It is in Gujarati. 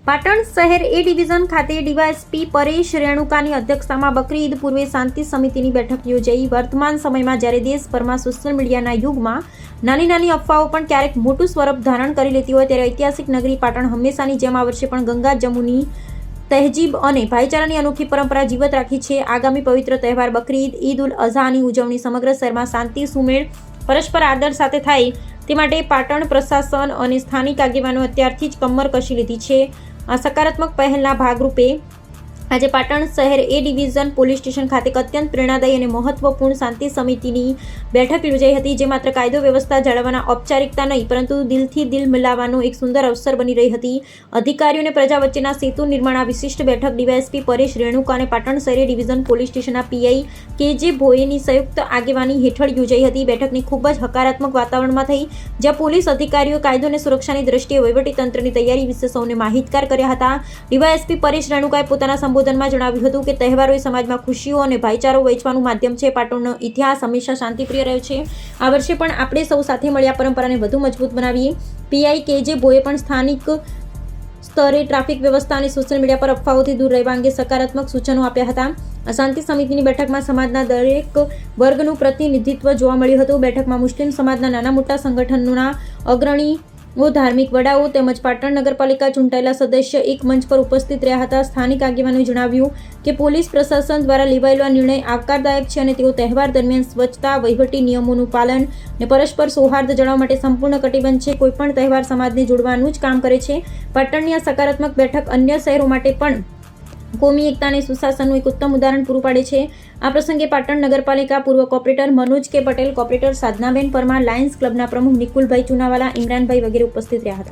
પાટણ શહેર એ ડિવિઝન ખાતે ડીવાયએસપી પરેશ રેણુકાની અધ્યક્ષતામાં બકરી ઈદ પૂર્વે શાંતિ સમિતિની બેઠક યોજાઈ। વર્તમાન સમયમાં જ્યારે દેશભરમાં સોશિયલ મીડિયાના યુગમાં નાની નાની અફવાઓ પણ ક્યારેક મોટું સ્વરૂપ ધારણ કરી લેતી હોય ત્યારે ઐતિહાસિક નગરી પાટણ હંમેશાની જેમ આ વર્ષે પણ ગંગા જમુની તહેજીબ અને ભાઈચારાની અનોખી પરંપરા જીવત રાખી છે। આગામી પવિત્ર તહેવાર બકરી ઈદ ઈદ ઉલ અઝહાની ઉજવણી સમગ્ર શહેરમાં શાંતિ સુમેળ પરસ્પર આદર સાથે થાય તે માટે પાટણ પ્રશાસન અને સ્થાનિક આગેવાનો અત્યારથી જ કમર કસી લીધી છે। આ સકારાત્મક પહેલના ભાગરૂપે આજે પાટણ શહેર એ ડિવિઝન પોલીસ સ્ટેશન ખાતે અત્યંત પ્રેરણાદાયી અને મહત્વપૂર્ણ શાંતિ સમિતિની બેઠક યોજાઈ હતી, જે માત્ર કાયદો વ્યવસ્થા જાળવવાના ઔપચારિકતા નહીં પરંતુ દિલથી દિલ મિલાવવાનો એક સુંદર અવસર બની રહી હતી। અધિકારીઓ અને પ્રજા વચ્ચેના સેતુ નિર્માણ આ વિશિષ્ટ બેઠક ડીવાયએસપી પરેશ રેણુકા અને પાટણ શહેર ડિવિઝન પોલીસ સ્ટેશનના પીઆઈ કે.જે. ભોયેની સંયુક્ત આગેવાની હેઠળ યોજાઈ હતી। બેઠકની ખૂબ જ હકારાત્મક વાતાવરણમાં થઈ, જ્યાં પોલીસ અધિકારીઓ કાયદો અને સુરક્ષાની દ્રષ્ટિએ વહીવટીતંત્રની તૈયારી વિશે સૌને માહિતગાર કર્યા હતા। ડીવાયએસપી પરેશ રેણુકાએ પોતાના સંબોધનમાં જણાવ્યું હતું કે તહેવારો એ સમાજમાં ખુશીઓ અને ભાઈચારો વહેંચવાનું માધ્યમ છે। પાટણનો ઇતિહાસ હંમેશા શાંતિપ્રિય રહ્યો છે। આ વર્ષે પણ આપણે સૌ સાથે મળી આ પરંપરાને વધુ મજબૂત બનાવીએ। પીઆઈ કે.જે. ભોયે પણ સ્થાનિક સ્તરે ટ્રાફિક વ્યવસ્થા અને સોશિયલ મીડિયા પર અફવાઓથી દૂર રહેવા અંગે સકારાત્મક સૂચનો આપ્યા હતા। આ શાંતિ સમિતિની બેઠકમાં સમાજના દરેક વર્ગનું પ્રતિનિધિત્વ જોવા મળ્યું હતું। બેઠકમાં મુસ્લિમ સમાજના નાના મોટા સંગઠનોના અગ્રણીઓ, ધાર્મિક વડાઓ તેમજ પાટણ નગરપાલિકા ચૂંટાયેલા સદસ્ય એક મંચ પર ઉપસ્થિત રહ્યા હતા। સ્થાનિક આગેવાનોએ જણાવ્યું કે પોલીસ પ્રશાસન દ્વારા લેવાયેલો આ નિર્ણય આવકારદાયક છે અને તેઓ તહેવાર દરમિયાન સ્વચ્છતા, વહીવટી નિયમોનું પાલન અને પરસ્પર સૌહાર્દ જાળવવા માટે સંપૂર્ણ કટિબદ્ધ છે। કોઈપણ તહેવાર સમાજને જોડવાનું જ કામ કરે છે। પાટણની આ સકારાત્મક બેઠક અન્ય શહેરો માટે પણ કોમી એકતા અને સુશાસનનું એક ઉત્તમ ઉદાહરણ પૂરું પાડે છે। આ પ્રસંગે પાટણ નગરપાલિકા પૂર્વ કોર્પોરેટર મનોજ કે પટેલ, કોર્પોરેટર સાધનાબેન પરમાર, લાયન્સ ક્લબના પ્રમુખ નિકુલભાઈ ચુનાવાલા, ઇમરાનભાઈ વગેરે ઉપસ્થિત રહ્યા હતા।